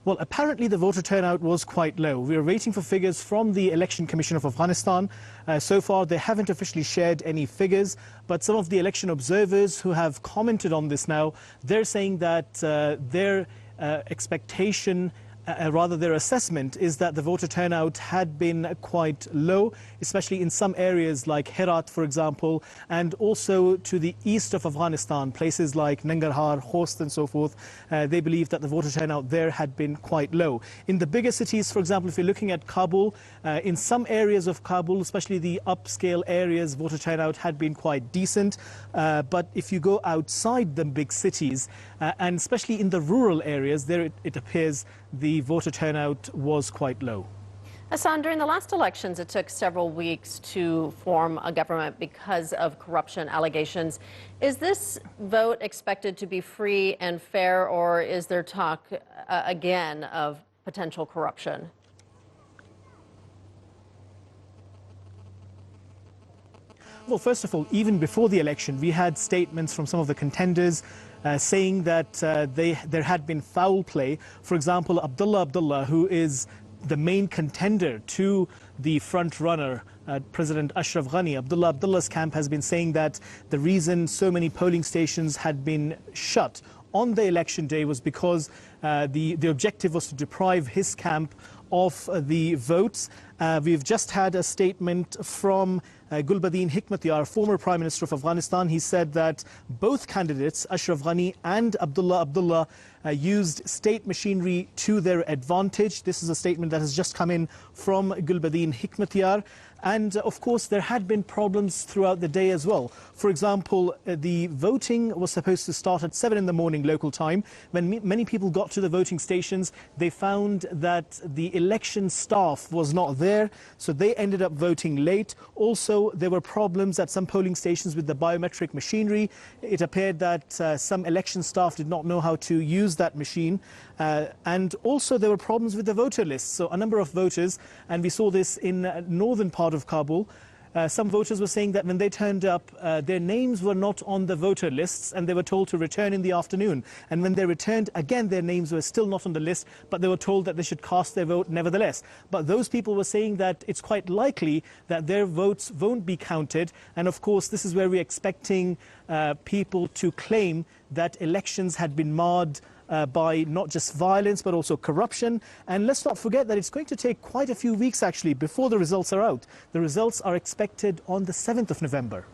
Well, apparently the voter turnout was quite low. We are waiting for figures from the Election Commission of Afghanistan. So far, they haven't officially shared any figures, but some of the election observers who have commented on this now, they're saying that their expectation rather their assessment is that the voter turnout had been quite low, especially in some areas like Herat, for example, and also to the east of Afghanistan, places like Nangarhar, Khost and so forth. They believe that the voter turnout there had been quite low. In the bigger cities, for example, if you're looking at Kabul, in some areas of Kabul, especially the upscale areas, voter turnout had been quite decent. But if you go outside the big cities, and especially in the rural areas, there it appears the voter turnout was quite low. Hasan, during the last elections, it took several weeks to form a government because of corruption allegations. Is this vote expected to be free and fair, or is there talk again of potential corruption? Well, first of all, even before the election, we had statements from some of the contenders saying that there had been foul play. For example, Abdullah, who is the main contender to the front runner, President Ashraf Ghani, Abdullah's camp has been saying that the reason so many polling stations had been shut on the election day was because the objective was to deprive his camp of the votes. We've just had a statement from Gulbuddin Hikmatyar, former Prime Minister of Afghanistan. He said that both candidates, Ashraf Ghani and Abdullah, used state machinery to their advantage. This is a statement that has just come in from Gulbuddin Hikmatyar. And of course, there had been problems throughout the day as well. For example, the voting was supposed to start at 7 in the morning local time. When many people got to the voting stations, they found that the election staff was not there, so they ended up voting late. Also, there were problems at some polling stations with the biometric machinery. It appeared that some election staff did not know how to use that machine. And also, there were problems with the voter lists. So a number of voters, and we saw this in northern part of Kabul, some voters were saying that when they turned up, their names were not on the voter lists and they were told to return in the afternoon. And when they returned, again, their names were still not on the list, but they were told that they should cast their vote nevertheless. But those people were saying that it's quite likely that their votes won't be counted. And of course, this is where we're expecting people to claim that elections had been marred by not just violence, but also corruption. And let's not forget that it's going to take quite a few weeks, actually, before the results are out. The results are expected on the 7th of November.